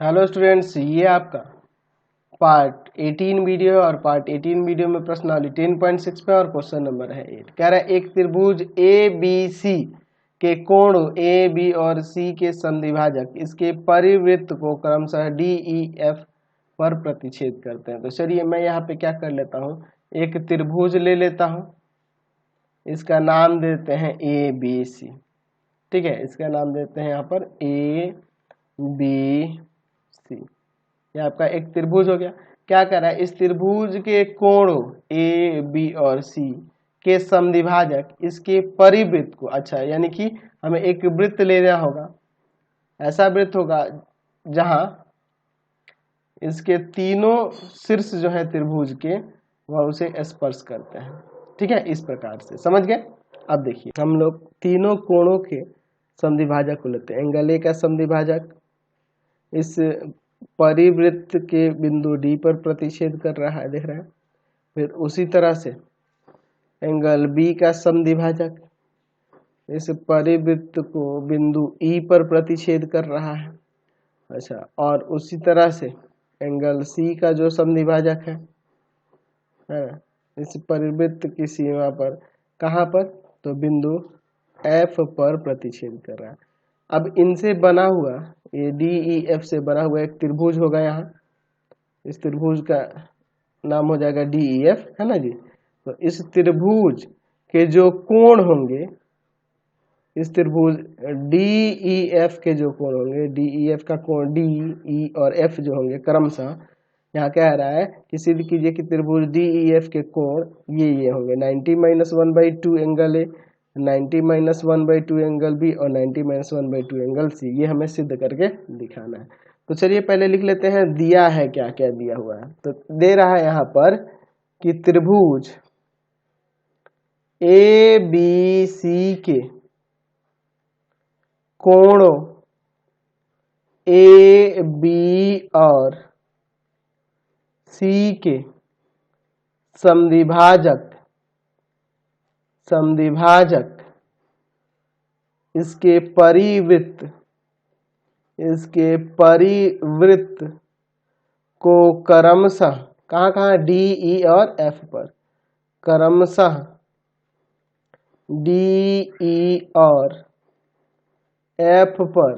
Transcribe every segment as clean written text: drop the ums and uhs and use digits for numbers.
Hello students, ये आपका part 18 video है और पार्ट 18 वीडियो में प्रश्नावली 10.6 पे और क्वेश्चन नंबर है 8। कह रहा है एक त्रिभुज ए बी सी के कोण ए बी और सी के समद्विभाजक इसके परिवृत्त को क्रमशः डी ई एफ पर प्रतिच्छेद करते हैं। तो चलिए मैं यहाँ पे क्या कर लेता हूँ, एक त्रिभुज ले लेता हूँ, इसका नाम देते हैं ए बी सी। ठीक है, इसका नाम देते हैं यहाँ पर ए बी सी। यह आपका एक त्रिभुज हो गया। क्या कर रहा है, इस त्रिभुज के कोणों ए बी और सी के समद्विभाजक इसके परिवृत्त को, अच्छा यानी कि हमें एक वृत्त लेना होगा, ऐसा वृत्त होगा जहां इसके तीनों शीर्ष जो है त्रिभुज के वह उसे स्पर्श करते हैं। ठीक है, इस प्रकार से समझ गए। अब देखिए हम लोग तीनों कोणों के समद्विभाजक को लेते हैं। एंगल ए का समद्विभाजक इस परिवृत्त के बिंदु डी पर प्रतिच्छेद कर रहा है, देख रहे हैं। फिर उसी तरह से एंगल बी का समद्विभाजक इस परिवृत्त को बिंदु ई पर प्रतिच्छेद कर रहा है। अच्छा, और उसी तरह से एंगल सी का जो समद्विभाजक है इस परिवृत्त की सीमा पर, कहाँ पर, तो बिंदु एफ पर प्रतिच्छेद कर रहा है। अब इनसे बना हुआ ये डी ई एफ से बना हुआ एक त्रिभुज होगा। यहाँ इस त्रिभुज का नाम हो जाएगा डी ई एफ, है ना जी। तो इस त्रिभुज के जो कोण होंगे, इस त्रिभुज डी ई एफ के जो कोण होंगे, डी ई एफ का कोण डी ई और एफ जो होंगे क्रमशः, यहाँ कह रहा है कि सिद्ध कीजिए कि त्रिभुज डी ई एफ के कोण ये होंगे 90-1/2 एंगल ए, 90-1/2 एंगल बी और 90-1/2 एंगल सी। ये हमें सिद्ध करके दिखाना है। तो चलिए पहले लिख लेते हैं दिया है, क्या क्या दिया हुआ है। तो दे रहा है यहाँ पर कि त्रिभुज ए बी सी के कोणों ए बी और सी के समद्विभाजक इसके परिवृत्त को क्रमशः कहाँ कहाँ, डी ई और एफ पर, क्रमशः डी ई और एफ पर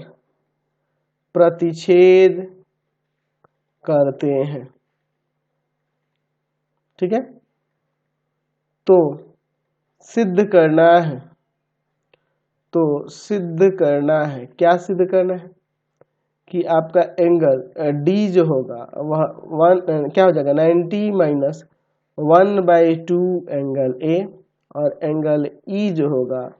प्रतिच्छेद करते हैं। ठीक है, तो सिद्ध करना है, क्या सिद्ध करना है कि आपका एंगल डी जो होगा वह क्या हो जाएगा 90-1/2 एंगल ए, और एंगल ई जो होगा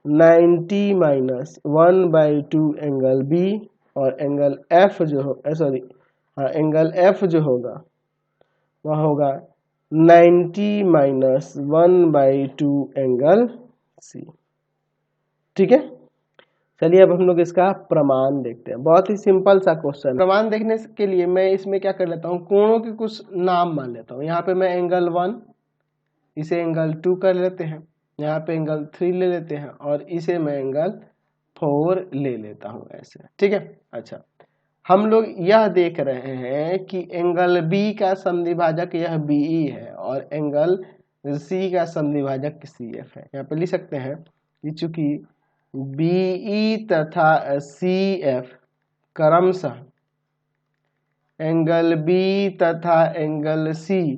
90-1/2 एंगल बी, और एंगल एफ जो हो एंगल एफ जो होगा वह होगा 90-1/2 एंगल सी। ठीक है, चलिए अब हम लोग इसका प्रमाण देखते हैं। बहुत ही सिंपल सा क्वेश्चन। प्रमाण देखने के लिए मैं इसमें क्या कर लेता हूँ, कोणों के कुछ नाम मान लेता हूँ। यहाँ पे मैं एंगल 1, इसे एंगल 2 कर लेते हैं, यहाँ पे एंगल 3 ले लेते हैं, और इसे मैं एंगल 4 ले लेता हूँ, ऐसे। ठीक है, अच्छा हम लोग यह देख रहे हैं कि एंगल बी का समद्विभाजक यह बी ई है और एंगल सी का समद्विभाजक सी एफ है। यहाँ पे लिख सकते हैं कि चूंकि बी ई तथा सी एफ क्रमशः एंगल बी तथा एंगल सी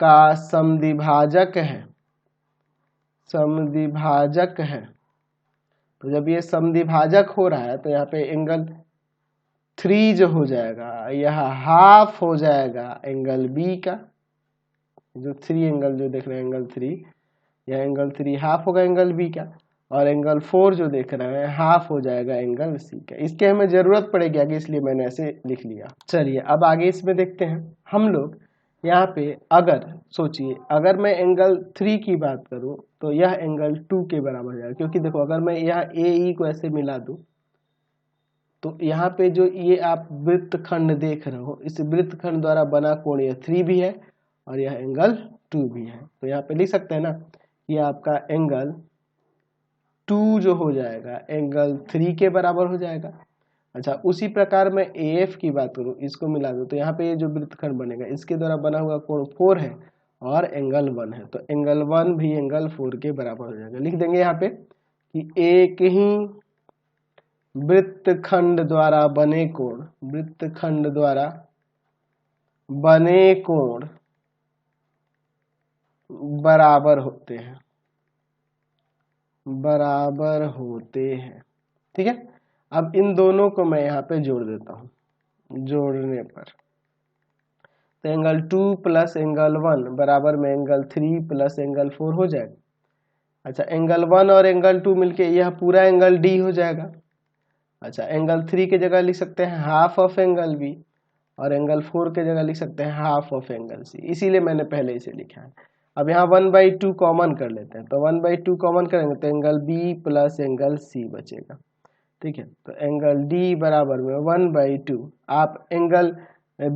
का समद्विभाजक है, तो जब ये समद्विभाजक हो रहा है तो यहाँ पे एंगल 3 जो हो जाएगा यह हाफ हो जाएगा एंगल बी का। जो 3 एंगल जो देख रहे हैं एंगल 3, यह एंगल 3 हाफ होगा एंगल बी का, और एंगल 4 जो देख रहे हैं हाफ हो जाएगा एंगल सी का। इसके हमें जरूरत पड़ेगी आगे, इसलिए मैंने ऐसे लिख लिया। चलिए अब आगे इसमें देखते हैं हम लोग। यहाँ पे अगर सोचिए, अगर मैं एंगल 3 की बात करूं तो यह एंगल 2 के बराबर जाएगा, क्योंकि देखो अगर मैं यहाँ ए ई को ऐसे मिला दूं तो यहाँ पे जो ये आप वृत्तखंड देख रहे हो, इस वृत्तखंड द्वारा बना कोण यह 3 भी है और यह एंगल 2 भी है। तो यहाँ पे लिख सकते हैं ना, ये आपका एंगल 2 जो हो जाएगा एंगल 3 के बराबर हो जाएगा। अच्छा, उसी प्रकार मैं AF की बात करूं, इसको मिला दूं तो यहाँ पे ये जो वृत्तखंड बनेगा इसके द्वारा बना हुआ कोण 4 है और एंगल 1 है, तो एंगल 1 भी एंगल 4 के बराबर हो जाएगा। लिख देंगे यहाँ पे कि एक ही वृत्तखंड द्वारा बने कोण, वृत्तखंड द्वारा बने कोण बराबर होते हैं, बराबर होते हैं। ठीक है, अब इन दोनों को मैं यहाँ पे जोड़ देता हूँ। जोड़ने पर तो एंगल 2 प्लस एंगल 1 बराबर में एंगल 3 प्लस एंगल 4 हो जाएगा। अच्छा, एंगल 1 और एंगल 2 मिलके यह पूरा एंगल D हो जाएगा। अच्छा, एंगल 3 की जगह लिख सकते हैं हाफ ऑफ एंगल B और एंगल 4 की जगह लिख सकते हैं हाफ ऑफ एंगल C, इसीलिए मैंने पहले इसे लिखा है। अब यहाँ 1/2 कॉमन कर लेते हैं, तो 1/2 कॉमन करेंगे तो angle B plus angle C बचेगा। ठीक है, तो एंगल D बराबर में 1/2। आप एंगल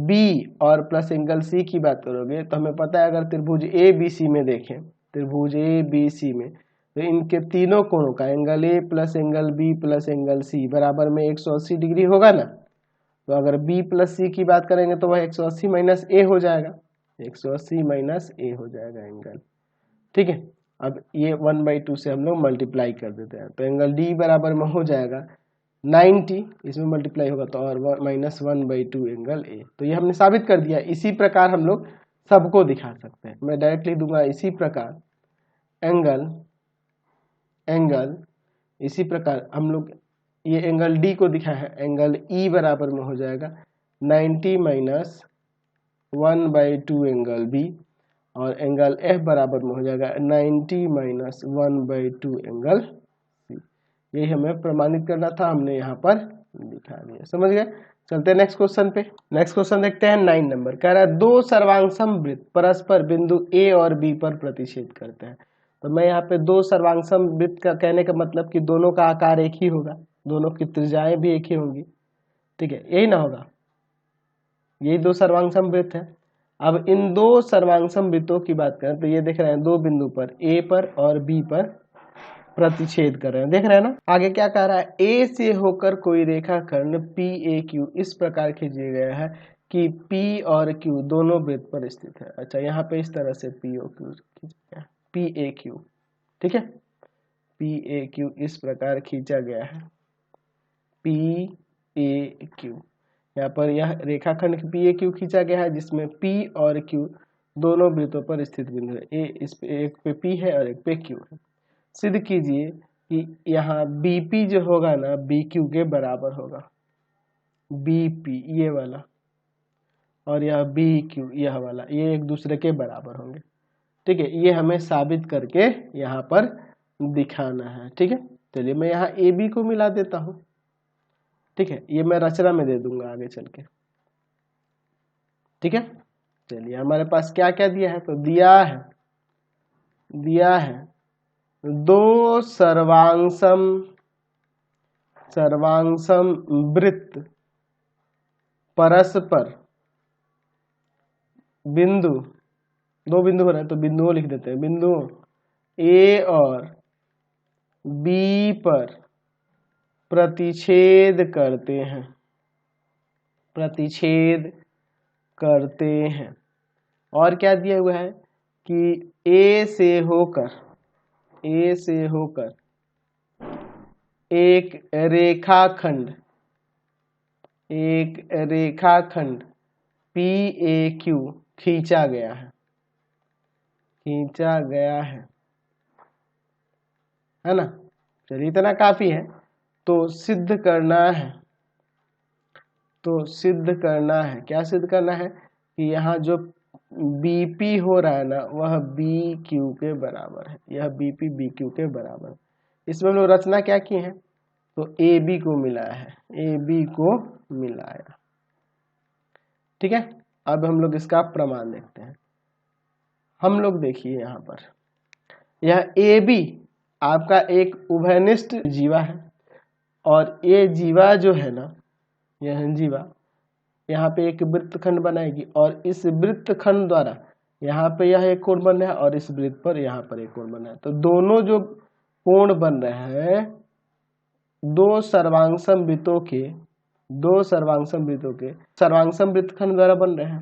B और प्लस एंगल C की बात करोगे तो हमें पता है, अगर त्रिभुज ABC में देखें, त्रिभुज ABC में, तो इनके तीनों कोणों का angle A plus angle B plus angle C बराबर में 180 डिग्री होगा ना। तो अगर B प्लस C की बात करेंगे तो वह 180 माइनस A हो जाएगा, 180 माइनस A हो जाएगा एंगल। ठीक है, अब ये 1/2 से हम लोग मल्टीप्लाई कर देते हैं, तो एंगल D बराबर में हो जाएगा 90, इसमें मल्टीप्लाई होगा तो और माइनस 1/2 एंगल A। तो ये हमने साबित कर दिया। इसी प्रकार हम लोग सबको दिखा सकते हैं। मैं डायरेक्ट लिख दूंगा इसी प्रकार एंगल इसी प्रकार हम लोग ये एंगल D को दिखा है, एंगल E बराबर में हो जाएगा 90 माइनस 1/2 एंगल B और एंगल F बराबर में हो जाएगा 90 माइनस 1/2 एंगल C। यही हमें प्रमाणित करना था, हमने यहाँ पर दिखा दिया। समझ गए? चलते हैं नेक्स्ट क्वेश्चन पे। नेक्स्ट क्वेश्चन देखते हैं 9 नंबर। कह रहा है दो सर्वांगसम वृत्त परस्पर बिंदु A और B पर प्रतिच्छेद करते हैं। तो मैं यहाँ पे दो सर्वांगसम वृत्त का कहने का मतलब कि दोनों का आकार एक ही होगा, दोनों की त्रिज्याएं भी एक ही होंगी। ठीक है, यही ना होगा, यही दो सर्वांगसम वृत्त है। अब इन दो सर्वांगसम वृत्तों की बात करें तो ये देख रहे हैं दो बिंदु पर A पर और B पर प्रतिच्छेद कर रहे हैं, देख रहे हैं ना। आगे क्या कह रहा है, A से होकर कोई रेखाखंड PAQ इस प्रकार खींचा गया है कि P और Q दोनों वृत्त पर स्थित है। अच्छा, यहाँ पे इस तरह से POQ खींचा गया, PAQ। ठीक है, PAQ इस प्रकार खींचा गया है, PAQ। यहाँ पर यह रेखाखंड PAQ खींचा गया है जिसमें P और Q दोनों वृत्तों पर स्थित बिंदु है। इस पे एक पे P है और एक पे Q है। सिद्ध कीजिए कि यहाँ BP जो होगा ना BQ के बराबर होगा, BP ये वाला और यह BQ यह वाला, ये एक दूसरे के बराबर होंगे। ठीक है, ये हमें साबित करके यहाँ पर दिखाना है। ठीक है, चलिए मैं यहाँ AB को मिला देता हूँ। ठीक है, ये मैं रचना में दे दूंगा आगे चल के। ठीक है, चलिए हमारे पास क्या क्या दिया है, तो दिया है दो सर्वांगसम वृत्त परस्पर बिंदु, दो बिंदु हो रहे हैं तो बिंदुओं लिख देते हैं, बिंदुओं A और B पर प्रतिच्छेद करते हैं। और क्या दिया हुआ है कि A से होकर एक रेखाखंड PAQ खींचा गया है ना। चलिए इतना काफी है। तो सिद्ध करना है, क्या सिद्ध करना है कि यहाँ जो BP हो रहा है ना वह BQ के बराबर है, यह BP BQ के बराबर है। इसमें हम लोग रचना क्या किए हैं, तो AB को मिलाया है, AB को मिलाया। ठीक है, अब हम लोग इसका प्रमाण देखते हैं। हम लोग देखिए यहाँ पर यह AB आपका एक उभयनिष्ठ जीवा है और ये जीवा जो है ना, यह जीवा यहाँ पे एक वृत्तखंड बनाएगी और इस वृत्तखंड द्वारा यहाँ पे यह एक कोण बन रहा है और इस वृत्त पर यहाँ पर एक कोण बन रहा है। तो दोनों जो कोण बन रहे हैं दो सर्वांगसम वृत्तों के दो सर्वांगसम वृत्तों के सर्वांगसम वृत्तखंड द्वारा बन रहे हैं।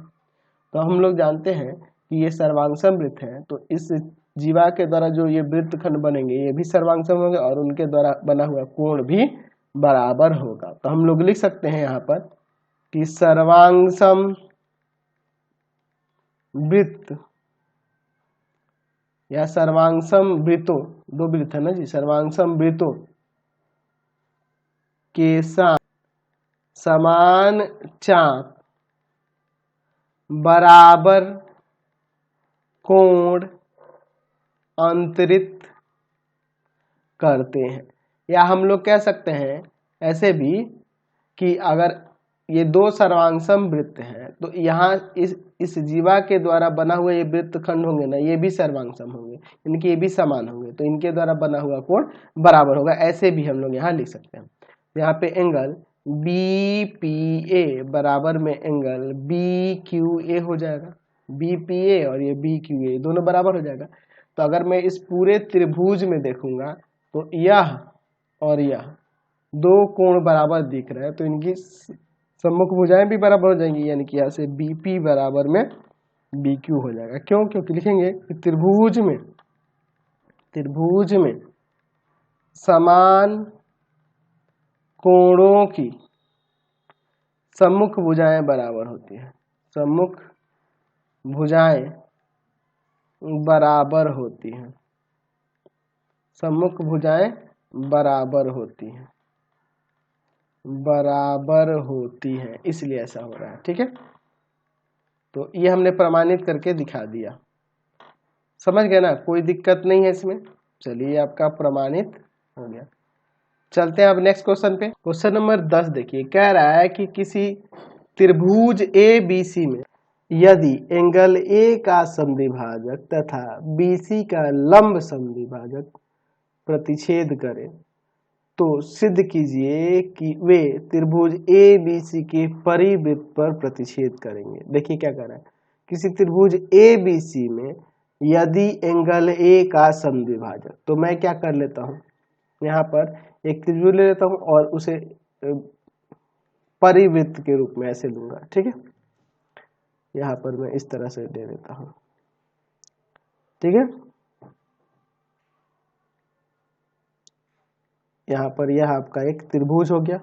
तो हम लोग जानते हैं कि ये सर्वांगसम वृत्त हैं, तो इस जीवा के द्वारा जो ये वृत्तखंड बनेंगे ये भी सर्वांगसम होंगे और उनके द्वारा बना हुआ कोण भी बराबर होगा। तो हम लोग लिख सकते हैं यहाँ पर कि सर्वांगसम वृत्त या सर्वांगसम वृत्तों, दो वृत्त है ना जी, सर्वांगसम वृत्तों के साथ समान चाप बराबर कोण अंतरित करते हैं। या हम लोग कह सकते हैं ऐसे भी कि अगर ये दो सर्वांगसम वृत्त हैं तो यहाँ इस जीवा के द्वारा बना हुआ ये वृत्तखंड होंगे ना, ये भी सर्वांगसम होंगे, इनके ये भी समान होंगे, तो इनके द्वारा बना हुआ कोण बराबर होगा। ऐसे भी हम लोग यहाँ लिख सकते हैं। यहाँ पे एंगल BPA बराबर में एंगल BQA हो जाएगा। BPA और ये BQA दोनों बराबर हो जाएगा। तो अगर मैं इस पूरे त्रिभुज में देखूंगा तो यह और यह दो कोण बराबर दिख रहे हैं, तो इनकी सम्मुख भुजाएं भी बराबर हो जाएंगी, यानी कि यहाँ से BP बराबर में BQ हो जाएगा। क्यों? क्योंकि लिखेंगे कि त्रिभुज में समान कोणों की सम्मुख भुजाएं बराबर होती है, सम्मुख भुजाएं बराबर होती हैं, सम्मुख भुजाएं बराबर होती हैं, बराबर होती हैं, इसलिए ऐसा हो रहा है। ठीक है, तो ये हमने प्रमाणित करके दिखा दिया, समझ गए ना, कोई दिक्कत नहीं है इसमें। चलिए आपका प्रमाणित हो गया। चलते हैं अब नेक्स्ट क्वेश्चन पे। क्वेश्चन नंबर 10 देखिए, कह रहा है कि किसी त्रिभुज ABC में यदि एंगल A का समद्विभाजक तथा BC का लंब समद्विभाजक प्रतिच्छेद करे तो सिद्ध कीजिए कि वे त्रिभुज ABC के परिवृत्त पर प्रतिच्छेद करेंगे। देखिए क्या कह रहा है, किसी त्रिभुज ABC में यदि एंगल A का समद्विभाजक, तो मैं क्या कर लेता हूँ, यहाँ पर एक त्रिभुज ले लेता हूँ और उसे परिवृत्त के रूप में ऐसे लूंगा। ठीक है, यहाँ पर मैं इस तरह से दे देता हूँ। ठीक है, यहाँ पर यह आपका एक त्रिभुज हो गया,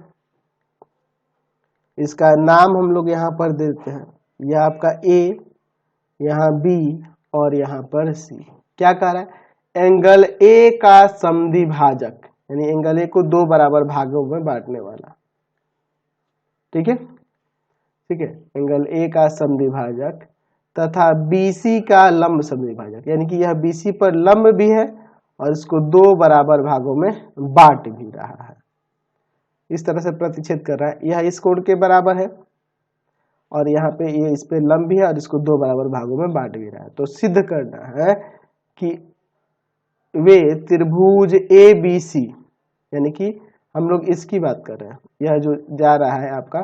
इसका नाम हम लोग यहाँ पर देते हैं, यह आपका A, यहाँ B और यहाँ पर C। क्या कह रहा है, एंगल A का समद्विभाजक, यानी एंगल A को दो बराबर भागों में बांटने वाला। ठीक है, ठीक है, एंगल A का समद्विभाजक तथा BC का लंब समद्विभाजक, यानी कि यह BC पर लंब भी है और इसको दो बराबर भागों में बांट भी रहा है, इस तरह से प्रतिच्छेद कर रहा है। यह इस कोण के बराबर है और यहाँ पे ये इस पे लंब भी है और इसको दो बराबर भागों में बांट भी रहा है। तो सिद्ध करना है कि वे त्रिभुज ABC, यानी कि हम लोग इसकी बात कर रहे हैं, यह जो जा रहा है आपका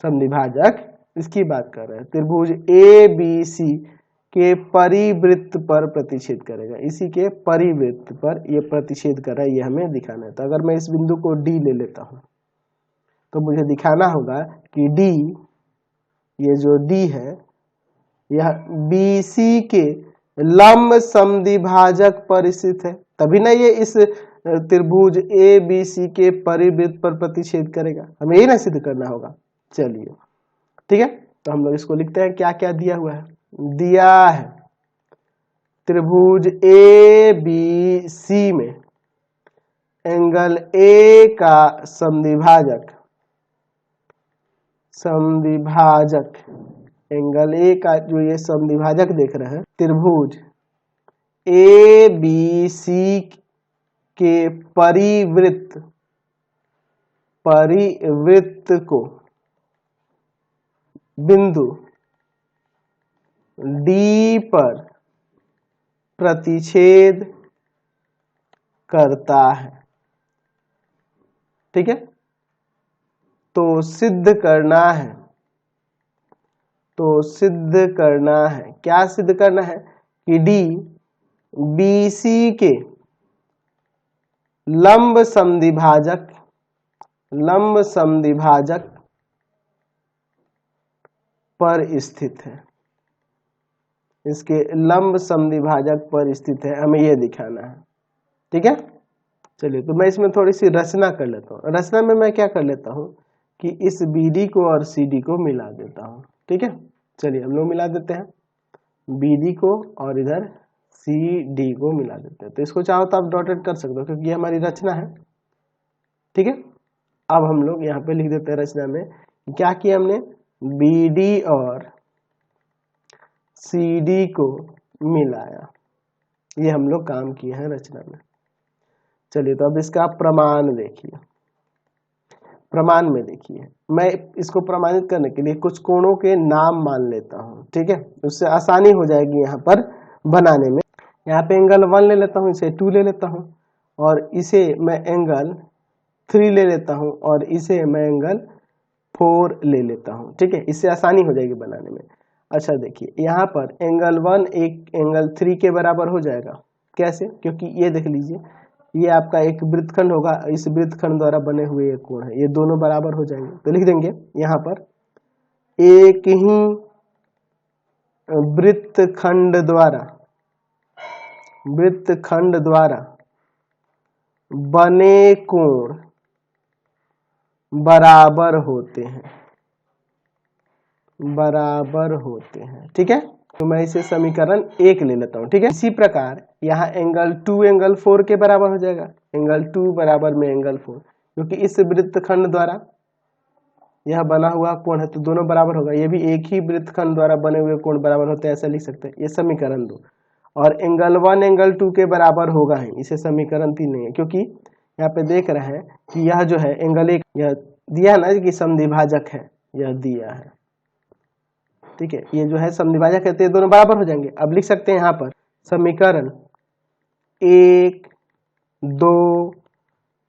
समद्विभाजक, इसकी बात कर रहे हैं, त्रिभुज ABC के परिवृत्त पर प्रतिच्छेद करेगा, इसी के परिवृत्त पर ये प्रतिच्छेद कर रहा है, ये हमें दिखाना है। तो अगर मैं इस बिंदु को D ले लेता हूं तो मुझे दिखाना होगा कि D, ये जो D है यह BC के लंब समद्विभाजक पर स्थित है, तभी ना ये इस त्रिभुज ABC के परिवृत्त पर प्रतिच्छेद करेगा, हमें यही ना सिद्ध करना होगा। चलिए ठीक है, तो हम लोग इसको लिखते हैं, क्या क्या दिया हुआ है, दिया है त्रिभुज ABC में एंगल A का समद्विभाजक एंगल A का जो ये समद्विभाजक देख रहे हैं, त्रिभुज ABC के परिवृत्त को बिंदु D पर प्रतिच्छेद करता है। ठीक है, तो सिद्ध करना है, क्या सिद्ध करना है कि D BC के लंब समद्विभाजक पर स्थित है, इसके लंब समद्विभाजक पर स्थित है, हमें ये दिखाना है। ठीक है, चलिए तो मैं इसमें थोड़ी सी रचना कर लेता हूँ। रचना में मैं क्या कर लेता हूँ कि इस BD को और CD को मिला देता हूँ। ठीक है, चलिए हम लोग मिला देते हैं, BD को और इधर CD को मिला देते हैं। तो इसको चाहो तो आप डॉटेड कर सकते हो क्योंकि ये हमारी रचना है। ठीक है, अब हम लोग यहाँ पे लिख देते हैं रचना में क्या किया हमने, BD और CD को मिलाया, ये हम लोग काम किए हैं रचना में। चलिए तो अब इसका प्रमाण देखिए, प्रमाण में देखिए मैं इसको प्रमाणित करने के लिए कुछ कोणों के नाम मान लेता हूँ। ठीक है, उससे आसानी हो जाएगी यहाँ पर बनाने में। यहाँ पे एंगल 1 ले लेता हूँ, इसे 2 ले लेता हूँ, और इसे मैं एंगल 3 ले लेता हूँ, और इसे मैं एंगल 4 ले लेता हूँ। ठीक है, इससे आसानी हो जाएगी बनाने में। अच्छा देखिए यहाँ पर एंगल 1 एक एंगल 3 के बराबर हो जाएगा। कैसे, क्योंकि ये देख लीजिए ये आपका एक वृत्तखंड होगा, इस वृत्तखंड द्वारा बने हुए एक कोण है, ये दोनों बराबर हो जाएंगे। तो लिख देंगे यहाँ पर एक ही वृत्तखंड द्वारा बने कोण बराबर होते हैं, बराबर होते हैं। ठीक है, तो मैं इसे समीकरण 1 ले लेता हूं। ठीक है, इसी प्रकार यहाँ एंगल 2 एंगल 4 के बराबर हो जाएगा, एंगल 2 बराबर में एंगल 4, क्योंकि इस वृत्तखंड द्वारा यह बना हुआ कोण है तो दोनों बराबर होगा। ये भी एक ही वृत्तखंड द्वारा बने हुए कोण बराबर होते हैं, ऐसा लिख सकते हैं। ये समीकरण 2, और एंगल 1 एंगल 2 के बराबर होगा ही, इसे समीकरण 3 नहीं है, क्योंकि यहाँ पे देख रहे हैं कि यह जो है एंगल 1 यह दिया ना कि समद्विभाजक है, यह दिया है। ठीक है, ये जो है समद्विभाजक है तो ये दोनों बराबर हो जाएंगे। अब लिख सकते हैं यहाँ पर समीकरण 1, 2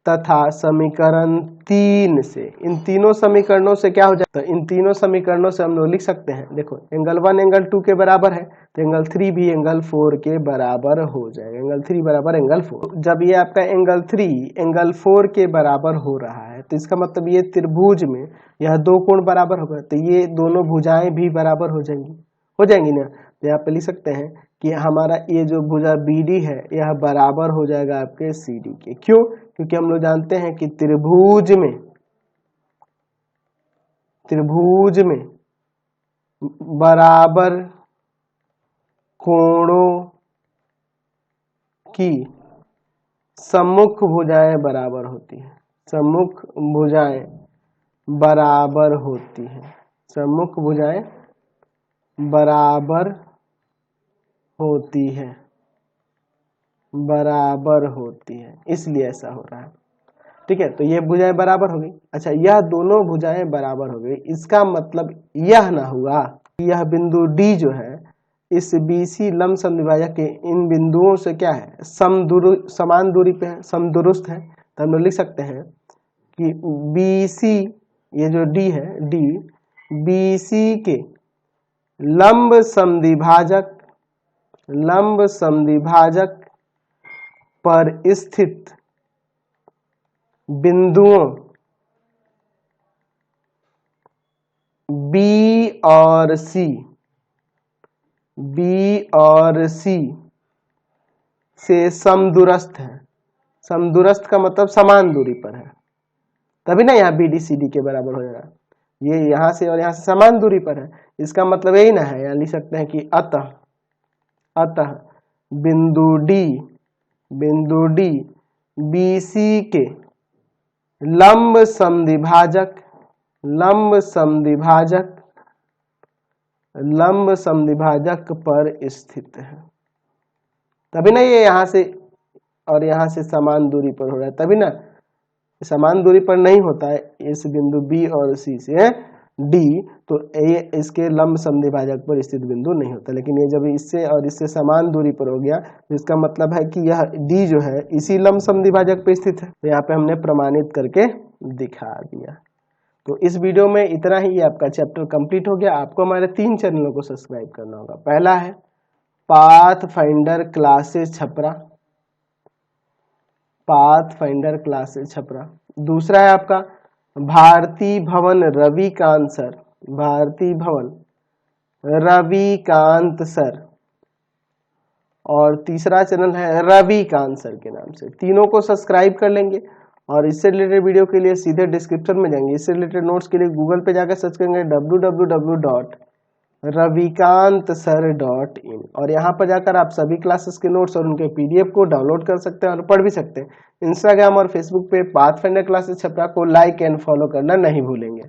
तथा समीकरण 3 से, इन तीनों समीकरणों से क्या हो जाता है, इन तीनों समीकरणों से हम लोग लिख सकते हैं, देखो एंगल 1 एंगल 2 के बराबर है तो एंगल 3 भी एंगल 4 के बराबर हो जाएगा। एंगल 3 बराबर एंगल 4, जब ये आपका एंगल 3 एंगल 4 के बराबर हो रहा है तो इसका मतलब ये त्रिभुज में यह दो कोण बराबर होगा, तो ये दोनों भुजाएं भी बराबर हो जाएंगी ना। तो यहाँ पे लिख सकते हैं कि हमारा ये जो भुजा BD है यह बराबर हो जाएगा आपके CD के। क्यों, क्योंकि हम लोग जानते हैं कि त्रिभुज में बराबर कोणों की सम्मुख भुजाएं बराबर होती हैं, सम्मुख भुजाएं बराबर होती हैं, सम्मुख भुजाएं बराबर होती है, बराबर होती है, इसलिए ऐसा हो रहा है। ठीक है, तो ये भुजाएं बराबर हो गई। अच्छा, यह दोनों भुजाएं बराबर हो गई, इसका मतलब यह ना हुआ कि यह बिंदु D जो है इस BC लंब समद्विभाजक के इन बिंदुओं से क्या है, समान दूरी पे है, समदुरुस्त है। तो हम लोग लिख सकते हैं कि BC ये जो D है, D BC के लंब समद्विभाजक पर स्थित बिंदुओं B और C से समदूरस्थ है। समदूरस्थ का मतलब समान दूरी पर है, तभी ना यहाँ BD CD के बराबर हो जाएगा। ये यहाँ से और यहाँ से समान दूरी पर है, इसका मतलब यही ना है। यहाँ लिख सकते हैं कि अतः बिंदु D BC के लंब समद्विभाजक पर स्थित है। तभी ना ये यहाँ से और यहाँ से समान दूरी पर हो रहा है, तभी ना समान दूरी पर नहीं होता है इस बिंदु B और C से D, तो ये इसके लंब समद्विभाजक पर स्थित बिंदु नहीं होता। लेकिन ये जब इससे और इससे समान दूरी पर हो गया तो इसका मतलब है कि यह D जो है इसी लंब समद्विभाजक पर स्थित है। तो यहाँ पे हमने प्रमाणित करके दिखा दिया। तो इस वीडियो में इतना ही, आपका चैप्टर कंप्लीट हो गया। आपको हमारे 3 चैनलों को सब्सक्राइब करना होगा। पहला है पाथफाइंडर क्लासेस छपरा, दूसरा है आपका भारती भवन रविकांत सर, और तीसरा चैनल है रविकांत सर के नाम से। तीनों को सब्सक्राइब कर लेंगे और इससे रिलेटेड वीडियो के लिए सीधे डिस्क्रिप्शन में जाएंगे। इससे रिलेटेड नोट्स के लिए गूगल पे जाकर सर्च करेंगे www.ravikansar.in और यहाँ पर जाकर आप सभी क्लासेस के नोट्स और उनके पीडीएफ को डाउनलोड कर सकते हैं और पढ़ भी सकते हैं। इंस्टाग्राम और फेसबुक पे पाथफाइंडर क्लासेस छपरा को लाइक एंड फॉलो करना नहीं भूलेंगे।